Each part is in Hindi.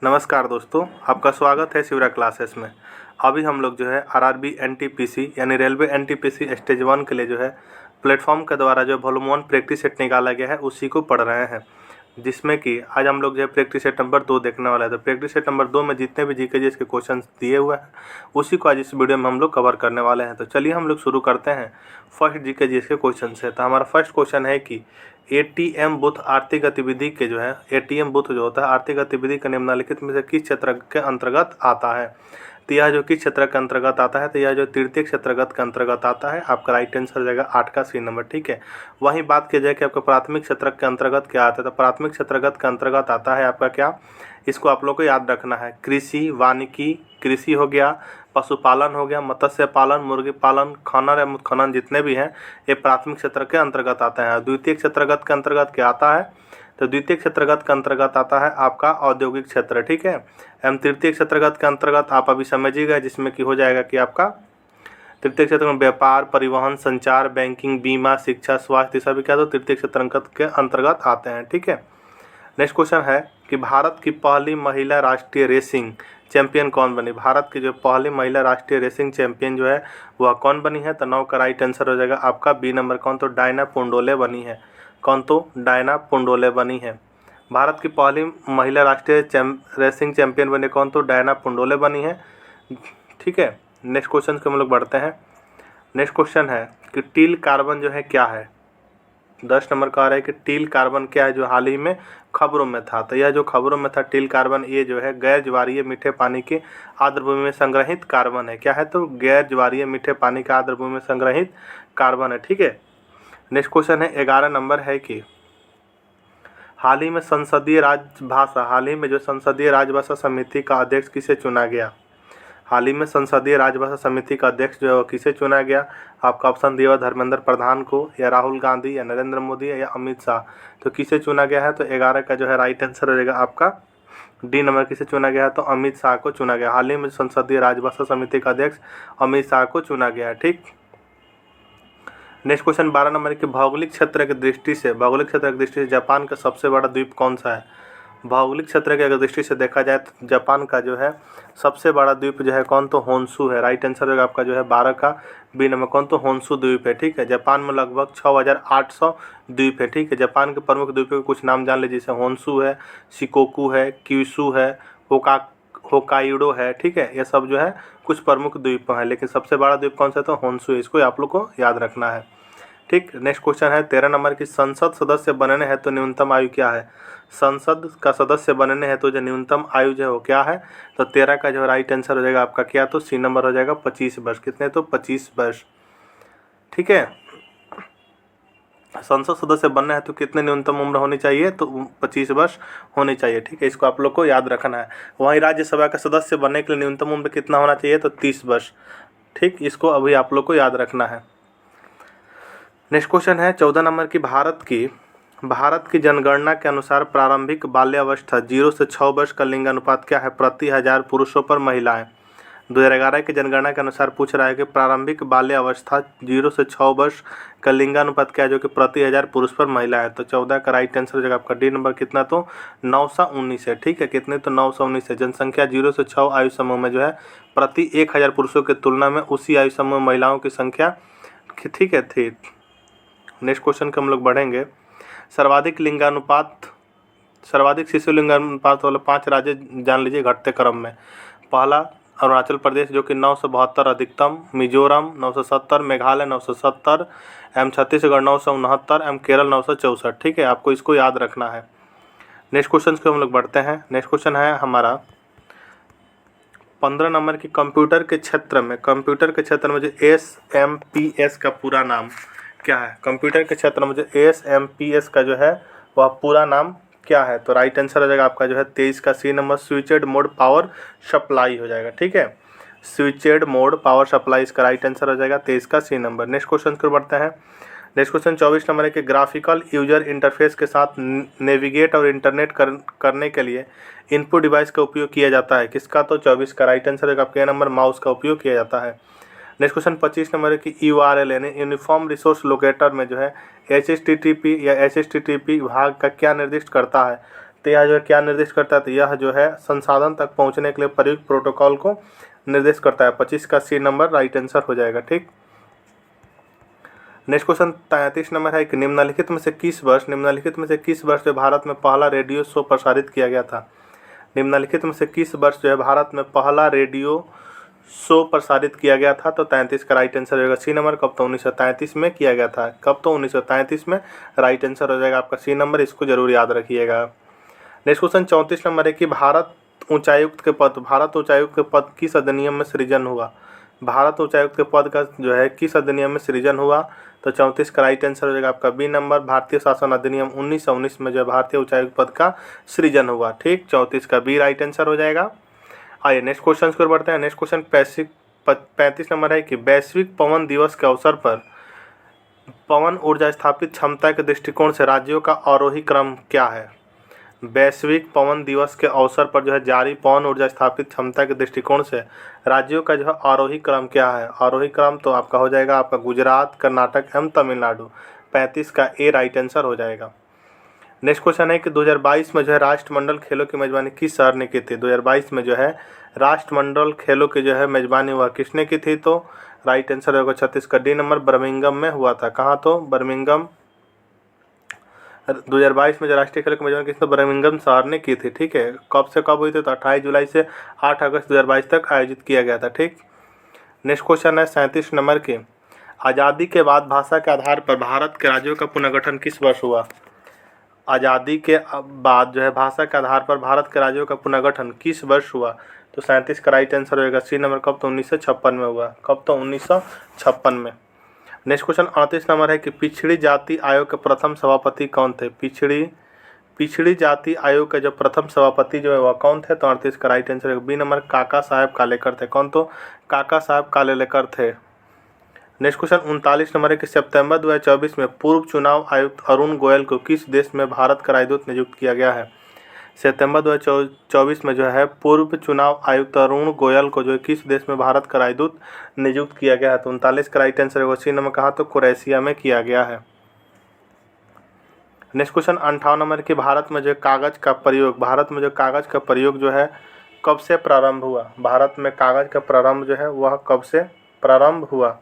नमस्कार दोस्तों, आपका स्वागत है शिवरा क्लासेस में। अभी हम लोग जो है आरआरबी एनटीपीसी यानी रेलवे एनटीपीसी स्टेज 1 के लिए जो है प्लेटफॉर्म के द्वारा जो वॉल्यूम 1 प्रैक्टिस सेट निकाला गया है उसी को पढ़ रहे हैं, जिसमें कि आज हम लोग जो है प्रैक्टिस सेट नंबर 2 देखने वाला है। तो प्रैक्टिस सेट नंबर 2 में जितने भी जीके के क्वेश्चन दिए हुए हैं उसी को आज इस वीडियो में हम लोग कवर करने वाले हैं। तो चलिए हम लोग शुरू करते हैं फर्स्ट जीके के क्वेश्चन से। तो हमारा फर्स्ट क्वेश्चन है कि एटीएम बूथ आर्थिक गतिविधि के जो है एटीएम बूथ जो होता है आर्थिक गतिविधि का निम्नलिखित में से किस क्षेत्र के अंतर्गत आता है। तो यह जो किस क्षेत्र के अंतर्गत आता है, तो यह जो तृतीय क्षेत्रगत के अंतर्गत आता है। आपका राइट आंसर हो जाएगा 8 का सी नंबर। ठीक है, वहीं बात की जाए कि आपका प्राथमिक क्षेत्र के अंतर्गत क्या आता है, तो प्राथमिक क्षेत्रगत के अंतर्गत आता है आपका क्या, इसको आप लोग को याद रखना है। कृषि, वानिकी, कृषि हो गया, पशुपालन हो गया, मत्स्य पालन, मुर्गी पालन, खनन एवं उत्खनन जितने भी हैं ये प्राथमिक क्षेत्र के अंतर्गत आते हैं। द्वितीय क्षेत्रगत के अंतर्गत क्या आता है, तो द्वितीय क्षेत्रगत के अंतर्गत आता है आपका औद्योगिक क्षेत्र। ठीक है, एवं तृतीय क्षेत्रगत के अंतर्गत आप अभी समझिएगा, जिसमें कि हो जाएगा कि आपका तृतीय क्षेत्र में व्यापार, परिवहन, संचार, बैंकिंग, बीमा, शिक्षा, स्वास्थ्य सभी क्या तो तृतीय क्षेत्रगत के अंतर्गत आते हैं। ठीक है, नेक्स्ट क्वेश्चन है कि भारत की पहली महिला राष्ट्रीय रेसिंग चैंपियन कौन बनी। भारत की जो पहली महिला राष्ट्रीय रेसिंग चैंपियन जो है वह कौन बनी है, तो 9 का राइट आंसर हो जाएगा आपका बी नंबर। कौन, तो डायना पुंडोले बनी है। कौन, तो डायना पुंडोले बनी है। भारत की पहली महिला राष्ट्रीय रेसिंग चैंपियन बनी कौन, तो डायना पुंडोले बनी है। ठीक है, नेक्स्ट क्वेश्चन के हम लोग बढ़ते हैं। नेक्स्ट क्वेश्चन है कि टील कार्बन जो है क्या है। 10 नंबर का आ रहा है कि टील कार्बन क्या है, जो हाल ही में खबरों में था। तो यह जो खबरों में था टील कार्बन, ये जो है गैर ज्वारीय मीठे पानी के आर्द्रभूमि में संग्रहित कार्बन है। क्या है, तो गैर ज्वारीय मीठे पानी के आर्द्रभूमि में संग्रहित कार्बन है। ठीक है, नेक्स्ट क्वेश्चन है 11 नंबर है कि हाल ही में जो संसदीय राजभाषा समिति का अध्यक्ष किसे चुना गया। हाल ही में संसदीय राजभाषा समिति का अध्यक्ष जो है वो किसे चुना गया। आपका ऑप्शन दिया हुआ धर्मेंद्र प्रधान को, या राहुल गांधी, या नरेंद्र मोदी, या अमित शाह। तो किसे चुना गया है, तो 11 का जो है राइट आंसर हो जाएगा आपका डी नंबर। किसे चुना गया है, तो अमित शाह को चुना गया। हाल ही में संसदीय राजभाषा समिति का अध्यक्ष अमित शाह को चुना गया है। ठीक, नेक्स्ट क्वेश्चन 12 नंबर की भौगोलिक क्षेत्र की दृष्टि से जापान का सबसे बड़ा द्वीप कौन सा है। भौगोलिक क्षेत्र की अगर दृष्टि से देखा जाए तो जापान का जो है सबसे बड़ा द्वीप जो है कौन, तो होन्शु है। राइट आंसर होगा आपका जो है 12 का बी नंबर। कौन, तो होन्शु द्वीप है। ठीक है, जापान में लगभग 6800 द्वीप है। ठीक है, जापान के प्रमुख द्वीपों के कुछ नाम जान लीजिए, जैसे होन्शु है, शिकोकू है, क्यूशु है, होकाइडो है। ठीक है, ये सब जो है कुछ प्रमुख द्वीप हैं, लेकिन सबसे बड़ा द्वीप कौन सा है, तो होन्शु है। इसको आप लोग को याद रखना है। ठीक, नेक्स्ट क्वेश्चन है 13 नंबर की संसद सदस्य बनने हेतु तो न्यूनतम आयु क्या है। संसद का सदस्य बनने हेतु तो जो न्यूनतम आयु जो है वो क्या है, तो 13 का जो राइट आंसर हो जाएगा आपका क्या, तो सी नंबर हो जाएगा 25 वर्ष। कितने, तो 25 वर्ष। ठीक है, संसद सदस्य बनने हेतु तो कितने न्यूनतम उम्र होनी चाहिए, तो 25 वर्ष होनी चाहिए। ठीक है, इसको आप लोग को याद रखना है। वहीं राज्यसभा का सदस्य बनने के लिए न्यूनतम उम्र कितना होना चाहिए, तो 30 वर्ष। ठीक, इसको अभी आप लोग को याद रखना है। नेक्स्ट क्वेश्चन है 14 नंबर की भारत की जनगणना के अनुसार प्रारंभिक बाल्यावस्था 0 से 6 वर्ष का लिंग अनुपात क्या है, प्रति 1000 पुरुषों पर महिलाएं। 2011 की जनगणना के अनुसार पूछ रहा है कि प्रारंभिक बाल्यावस्था 0 से 6 वर्ष का लिंगानुपात क्या है, जो कि प्रति 1000 पुरुष पर महिला है। तो 14 का राइट आंसर हो जाएगा आपका डी नंबर। कितना, तो 919 है। ठीक है, कितने, तो 919 है। जनसंख्या 0 से 6 आयु समूह में जो है प्रति 1000 पुरुषों की तुलना में उसी आयु समूह में महिलाओं की संख्या ठीक है थी। नेक्स्ट क्वेश्चन के हम लोग बढ़ेंगे। सर्वाधिक शिशु लिंगानुपात वाले 5 राज्य जान लीजिए घटते क्रम में। पहला अरुणाचल प्रदेश जो कि 972 अधिकतम, मिजोरम 970, मेघालय 970 एवं छत्तीसगढ़ 969 एवं केरल 964। ठीक है, आपको इसको याद रखना है। नेक्स्ट क्वेश्चन के हम लोग बढ़ते हैं। नेक्स्ट क्वेश्चन है हमारा 15 नंबर की कंप्यूटर के क्षेत्र में जो SMPS का पूरा नाम क्या है। कंप्यूटर के क्षेत्र में जो SMPS का जो है वह पूरा नाम क्या है, तो राइट आंसर हो जाएगा आपका जो है 23 का C number, switched mode power supply हो जाएगा। ठीक है, स्विचेड मोड पावर सप्लाई इसका राइट आंसर हो जाएगा 23 का सी नंबर। नेक्स्ट क्वेश्चन की ओर बढ़ते हैं। नेक्स्ट क्वेश्चन 24 नंबर है कि ग्राफिकल यूजर इंटरफेस के साथ नेविगेट और इंटरनेट करने के लिए इनपुट डिवाइस का उपयोग किया जाता है किसका, तो 24 का राइट आंसर है आपका नंबर, माउस का उपयोग किया जाता है। नेक्स्ट क्वेश्चन 25 नंबर है कि URL यानी यूनिफॉर्म रिसोर्स लोकेटर में जो है HTTP या HTTP भाग का क्या निर्दिष्ट करता है। तो यह जो है क्या निर्दिष्ट करता है, तो यह जो है संसाधन तक पहुंचने के लिए प्रयुक्त प्रोटोकॉल को निर्देश करता है। 25 का सी नंबर राइट आंसर हो जाएगा। ठीक, नेक्स्ट क्वेश्चन 33 नंबर है कि निम्नलिखित में से किस वर्ष जो भारत में पहला रेडियो शो प्रसारित किया गया था। निम्नलिखित में से किस वर्ष जो है भारत में पहला रेडियो शो प्रसारित किया गया था, तो 33 का राइट आंसर हो जाएगा सी नंबर। कब, तो 1933 में किया गया था। कब, तो 1933 में राइट आंसर हो जाएगा आपका सी नंबर, इसको जरूर याद रखिएगा। नेक्स्ट क्वेश्चन 34 नंबर है कि भारत उच्चायुक्त के पद किस अधिनियम में सृजन हुआ। भारत उच्चायुक्त के पद का जो है किस अधिनियम में सृजन हुआ, तो 34 का राइट आंसर हो जाएगा आपका बी नंबर। भारतीय शासन अधिनियम 1919 में जो है भारतीय उच्चायुक्त पद का सृजन हुआ। ठीक, 34 का बी राइट आंसर हो जाएगा। आइए नेक्स्ट क्वेश्चन की ओर बढ़ते हैं। नेक्स्ट क्वेश्चन 35 नंबर है कि वैश्विक पवन दिवस के अवसर पर पवन ऊर्जा स्थापित क्षमता के दृष्टिकोण से राज्यों का आरोही क्रम क्या है। वैश्विक पवन दिवस के अवसर पर जो है जारी पवन ऊर्जा स्थापित क्षमता के दृष्टिकोण से राज्यों का जो है आरोही क्रम क्या है। आरोही क्रम तो आपका हो जाएगा आपका गुजरात, कर्नाटक एवं तमिलनाडु। 35 का ए राइट आंसर हो जाएगा। नेक्स्ट क्वेश्चन है कि 2022 में जो है राष्ट्रमंडल खेलों की मेजबानी किस शहर ने की थी। 2022 में जो है राष्ट्रमंडल खेलों की जो है मेजबानी हुआ किसने की थी, तो राइट आंसर होगा 36 का डी नंबर, बर्मिंघम में हुआ था। कहाँ, तो बर्मिंघम। 2022 में जो राष्ट्रीय खेलों की मेजबानी किसने, तो बर्मिंघम शहर ने की थी। ठीक है, कब से कब हुई थी, तो 28 जुलाई से 8 अगस्त 2022 तक आयोजित किया गया था। ठीक, नेक्स्ट क्वेश्चन है 37 नंबर की, आज़ादी के बाद भाषा के आधार पर भारत के राज्यों का पुनर्गठन किस वर्ष हुआ। आज़ादी के बाद जो है भाषा के आधार पर भारत के राज्यों का पुनर्गठन किस वर्ष हुआ, तो 37 का राइट आंसर होगा सी नंबर। कब, तो 1956 में हुआ। कब, तो 1956 में। नेक्स्ट क्वेश्चन 38 नंबर है कि पिछड़ी जाति आयोग के प्रथम सभापति कौन थे। पिछड़ी जाति आयोग के जो प्रथम सभापति जो है वह कौन थे, तो 38 का राइट आंसर बी नंबर, काका साहब कालेकर थे। कौन, तो काका साहब कालेकर थे। नेक्स्ट क्वेश्चन 39 नंबर है कि सितंबर 2024 में पूर्व चुनाव आयुक्त अरुण गोयल को किस देश में भारत का राजदूत नियुक्त किया गया है। सितंबर 2024 में जो है पूर्व चुनाव आयुक्त अरुण गोयल को जो है किस देश में भारत का राजदूत नियुक्त किया गया है, तो 39 का राइट आंसर है सी नंबर। कहा, तो क्रोएशिया में किया गया है। नेक्स्ट क्वेश्चन 58 नंबर कि भारत में जो कागज़ का प्रयोग जो है कब से प्रारंभ हुआ। भारत में कागज़ का प्रारंभ जो है वह कब से प्रारंभ हुआ,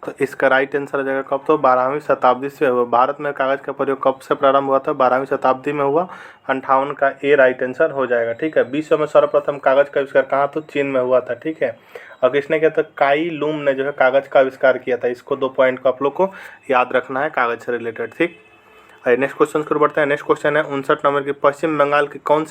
तो इसका राइट आंसर हो जाएगा कब, तो 12वीं शताब्दी से हुआ। भारत में कागज़ का प्रयोग कब से प्रारंभ हुआ था, 12वीं शताब्दी में हुआ। 58 का ए राइट आंसर हो जाएगा। ठीक है, विश्व में सर्वप्रथम कागज़ का आविष्कार कहाँ, तो चीन में हुआ था। ठीक है, और किसने किया था, काई लूम ने जो है कागज़ का आविष्कार किया था। इसको 2 पॉइंट को आप लोग को याद रखना है कागज़ से रिलेटेड। ठीक, नेक्स्ट क्वेश्चन की ओर बढ़ते हैं। नेक्स्ट क्वेश्चन है 59 नंबर की, पश्चिम बंगाल की कौन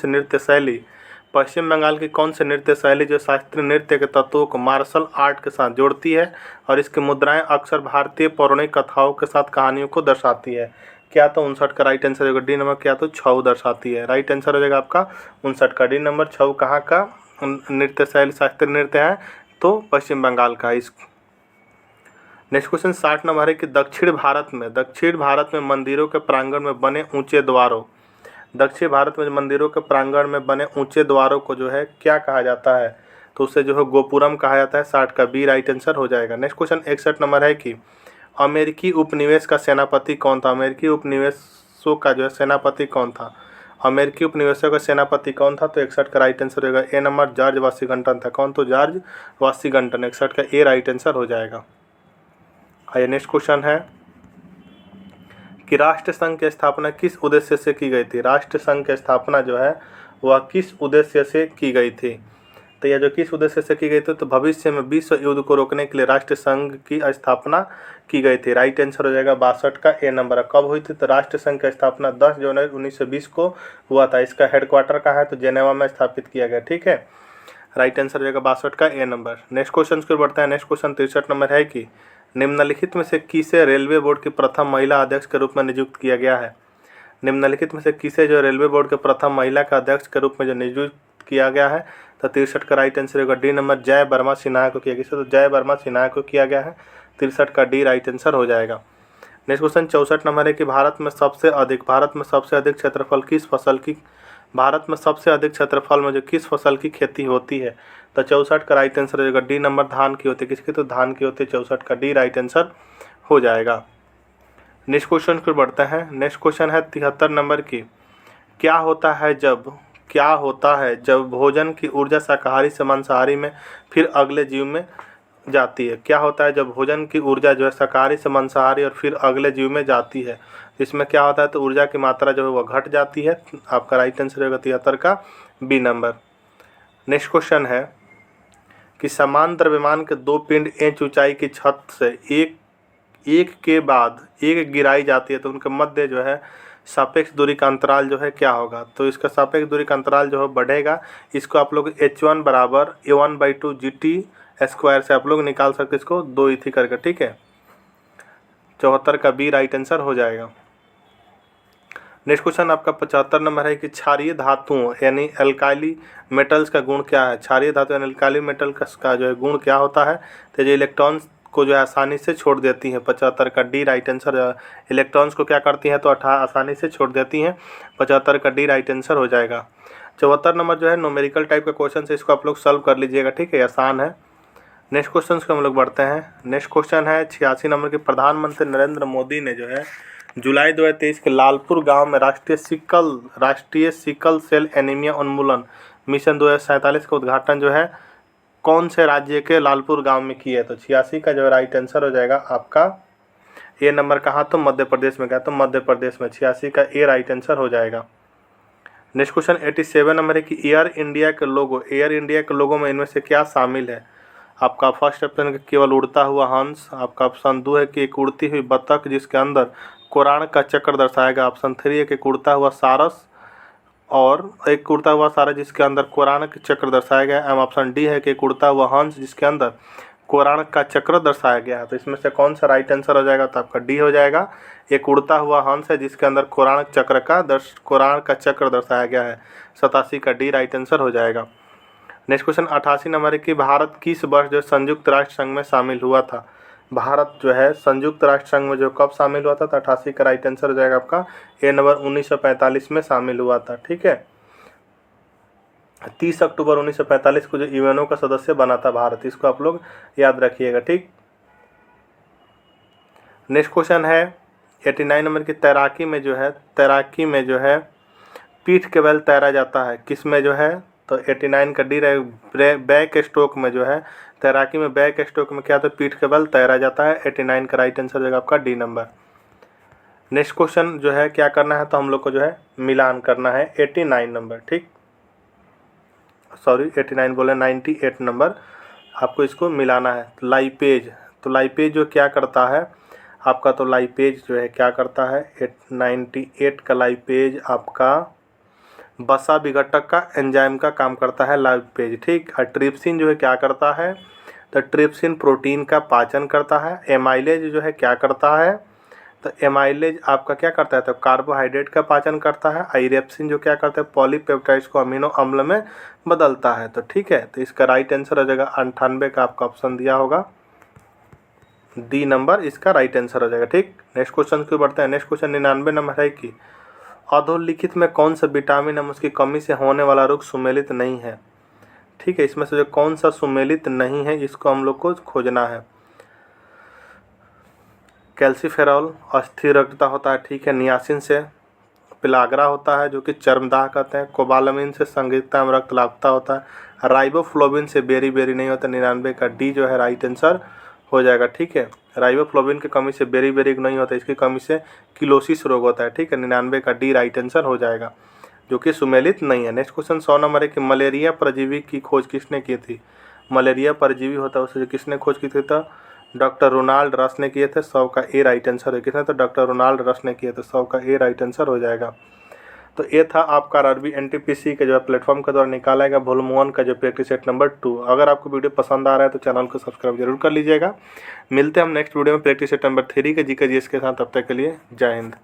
सी नृत्य शैली जो शास्त्रीय नृत्य के तत्वों को मार्शल आर्ट के साथ जोड़ती है और इसकी मुद्राएं अक्सर भारतीय पौराणिक कथाओं के साथ कहानियों को दर्शाती है। क्या, तो 59 का राइट आंसर होगा डी नंबर। क्या, तो छऊ दर्शाती है। राइट आंसर हो जाएगा आपका 59 का डी नंबर। छऊ कहाँ का नृत्य शैली शास्त्रीय नृत्य है, तो पश्चिम बंगाल का। इस नेक्स्ट क्वेश्चन 60 नंबर है कि दक्षिण भारत में मंदिरों के प्रांगण में बने ऊंचे द्वारों को जो है क्या कहा जाता है, तो उसे जो है गोपुरम कहा जाता है। 60 का बी राइट आंसर हो जाएगा। नेक्स्ट क्वेश्चन 61 नंबर है कि अमेरिकी उपनिवेश का सेनापति कौन था। अमेरिकी उपनिवेशों का जो है सेनापति कौन था, तो 61 का राइट आंसर होगा ए नंबर, जॉर्ज वाशिंगटन था। कौन, तो जॉर्ज वाशिंगटन। 61 का ए राइट आंसर हो जाएगा। आइए नेक्स्ट क्वेश्चन है कि राष्ट्र संघ की स्थापना किस उद्देश्य से की गई थी। राष्ट्र संघ की स्थापना जो है वह किस उद्देश्य से की गई थी, तो यह जो किस उद्देश्य से की गई थी, तो भविष्य में विश्व युद्ध को रोकने के लिए राष्ट्र संघ की स्थापना की गई थी। राइट आंसर हो जाएगा 62 का ए नंबर। कब हुई थी, तो राष्ट्र संघ की स्थापना 10 जनवरी 1920 को हुआ था। इसका हेडक्वार्टर कहाँ है, तो जेनेवा में स्थापित किया गया। ठीक है, राइट आंसर हो जाएगा 62 का ए नंबर। नेक्स्ट क्वेश्चन की ओर बढ़ते हैं। नेक्स्ट क्वेश्चन 63 नंबर है कि निम्नलिखित में से किसे रेलवे बोर्ड की प्रथम महिला अध्यक्ष के रूप में नियुक्त किया गया है। निम्नलिखित में से किसे जो रेलवे बोर्ड के प्रथम महिला का अध्यक्ष के रूप में जो नियुक्त किया गया है, तो 63 का राइट आंसर होगा डी नंबर, जय वर्मा सिन्हा को किया गया। तो जय वर्मा सिन्हा को किया गया है। 63 का डी राइट आंसर हो जाएगा। नेक्स्ट क्वेश्चन 64 नंबर है कि भारत में सबसे अधिक क्षेत्रफल में जो किस फसल की खेती होती है, तो 64 का राइट आंसर हो जाएगा डी नंबर, धान की होती है। किसकी, तो धान की होती है। 64 का डी राइट आंसर हो जाएगा। नेक्स्ट क्वेश्चन पर बढ़ते हैं। नेक्स्ट क्वेश्चन है 73 नंबर की। क्या होता है जब भोजन की ऊर्जा शाकाहारी से मांसाहारी में फिर अगले जीव में जाती है? क्या होता है जब भोजन की ऊर्जा जो है शाकाहारी से मांसाहारी और फिर अगले जीव में जाती है? इसमें क्या होता है, तो ऊर्जा की मात्रा जो है वह घट जाती है। आपका राइट आंसर होगा 73 का बी नंबर। नेक्स्ट क्वेश्चन है कि समान द्रव्यमान के दो पिंड इंच ऊंचाई की छत से एक के बाद एक गिराई जाती है, तो उनके मध्य जो है सापेक्ष दूरी का अंतराल जो है क्या होगा? तो इसका सापेक्ष दूरी का अंतराल जो है बढ़ेगा। इसको आप लोग h1 बराबर a1/2 GT स्क्वायर से आप लोग निकाल सकते हैं, इसको 2 इथी करके। ठीक है, 74 का बी राइट आंसर हो जाएगा। नेक्स्ट क्वेश्चन आपका 75 नंबर है कि क्षारीय धातुओं यानी अल्काइली मेटल्स का गुण क्या है? क्षारीय धातु यानी अल्काइली मेटल का जो है गुण क्या होता है? तो जो इलेक्ट्रॉन्स को जो है आसानी से छोड़ देती हैं। 75 का डी राइट आंसर। इलेक्ट्रॉन्स को क्या करती हैं, तो आसानी से छोड़ देती हैं। 75 का डी राइट आंसर हो जाएगा। 74 नंबर जो है न्यूमेरिकल टाइप का क्वेश्चन है, इसको आप लोग सॉल्व कर लीजिएगा। ठीक है, आसान है। नेक्स्ट क्वेश्चन को हम लोग बढ़ते हैं। नेक्स्ट क्वेश्चन है 86 नंबर के। प्रधानमंत्री नरेंद्र मोदी ने जो है जुलाई 2023 के लालपुर गांव में राष्ट्रीय सिकल सेल एनीमिया उन्मूलन मिशन 2047 का उद्घाटन जो है कौन से राज्य के लालपुर गांव में किया है? तो 86 का जो है राइट आंसर हो जाएगा आपका ए नंबर। कहाँ? तो मध्य प्रदेश में। क्या? तो मध्य प्रदेश में। 86 का ए राइट आंसर हो जाएगा। नेक्स्ट क्वेश्चन 87 नंबर है कि एयर इंडिया के लोगो में इनमें से क्या शामिल है? आपका फर्स्ट ऑप्शन है केवल उड़ता हुआ हंस। आपका ऑप्शन 2 है कि एक उड़ती हुई बतख जिसके अंदर कुरान का चक्र दर्शाया गया। ऑप्शन 3 है कि उड़ता हुआ सारस और एक उड़ता हुआ सारस जिसके अंदर कुरान का चक्र दर्शाया गया है। ऑप्शन डी है कि एक उड़ता हुआ हंस जिसके अंदर कुरान का चक्र दर्शाया गया है। तो इसमें से कौन सा राइट आंसर हो जाएगा? तो आपका डी हो जाएगा। एक उड़ता हुआ हंस है जिसके अंदर कुरान का चक्र दर्शाया गया है। 87 का डी राइट आंसर हो जाएगा। नेक्स्ट क्वेश्चन 88 नंबर है कि भारत किस वर्ष जो संयुक्त राष्ट्र संघ में शामिल हुआ था? भारत जो है संयुक्त राष्ट्र संघ में जो कब शामिल हुआ था? तो 88 का राइट आंसर हो जाएगा आपका ए नंबर। 1945 में शामिल हुआ था। ठीक है, 30 अक्टूबर 1945 को जो यूएनओ का सदस्य बना था भारत, इसको आप लोग याद रखिएगा। ठीक, नेक्स्ट क्वेश्चन है 89 नंबर की। तैराकी में जो है पीठ के बल तैरा जाता है, किस में जो है? तो 89 का डी बैक स्ट्रोक में जो है तैराकी में बैक स्ट्रोक में क्या? तो पीठ के बल तैरा जाता है। 89 का राइट आंसर हो जाएगा आपका डी नंबर। नेक्स्ट क्वेश्चन जो है क्या करना है, तो हम लोग को जो है मिलान करना है 89 नंबर। ठीक, सॉरी 89 बोले 98 नंबर, आपको इसको मिलाना है। लाइपेज, तो लाइपेज जो क्या करता है आपका, तो लाइपेज जो है क्या करता है? 98 का लाइपेज आपका वसा विघटक का एंजाइम का काम करता है लाइपेज। ठीक, और ट्रिप्सिन जो है क्या करता है? तो ट्रिप्सिन प्रोटीन का पाचन करता है। एमाइलेज जो है क्या करता है? तो एमाइलेज आपका क्या करता है? तो कार्बोहाइड्रेट का पाचन करता है। आइरेप्सिन जो क्या करता है? पॉलीपेप्टाइड्स को अमीनो अम्ल में बदलता है। तो ठीक है, तो इसका राइट आंसर हो जाएगा 98 का आपका ऑप्शन दिया होगा डी नंबर, इसका राइट आंसर हो जाएगा। ठीक, नेक्स्ट क्वेश्चन को बढ़ते हैं। नेक्स्ट क्वेश्चन 99 नंबर है कि अधोलिखित में कौन सा विटामिन है उसकी कमी से होने वाला रोग सुमेलित नहीं है? ठीक है, इसमें से जो कौन सा सुमेलित नहीं है इसको हम लोग को खोजना है। कैल्सीफेरॉल अस्थिर रक्तता होता है। ठीक है, नियासिन से पिलाग्रा होता है जो कि चर्मदाह कहते हैं। कोबालामिन से संगीतता में रक्त लापता होता है। राइबोफ्लोविन से बेरी नहीं होता। 99 का डी जो है राइट आंसर हो जाएगा। ठीक है, राइबोफ्लोविन की कमी से बेरी नहीं होता, इसकी कमी से किलोसिस रोग होता है। ठीक है, 99 का डी राइट आंसर हो जाएगा जो कि सुमेलित नहीं है। नेक्स्ट क्वेश्चन 100 नंबर है कि मलेरिया परजीवी की खोज किसने की थी? मलेरिया परजीवी होता है उसे किसने खोज की थी? तो डॉक्टर रोनाल्ड रस ने किए थे। 100 का ए राइट आंसर है। किसने? तो डॉक्टर रोनाल्ड रस ने किए थे। 100 का ए राइट आंसर हो जाएगा। तो ये था आपका आरआरबी एनटीपीसी के जो है प्लेटफॉर्म के द्वारा निकाला गया वॉल्यूम 1 का जो प्रैक्टिस सेट नंबर 2। अगर आपको वीडियो पसंद आ रहा है तो चैनल को सब्सक्राइब जरूर कर लीजिएगा। मिलते हैं हम नेक्स्ट वीडियो में प्रैक्टिस सेट नंबर 3 के जीके जीएस के साथ। तब तक के लिए जय हिंद।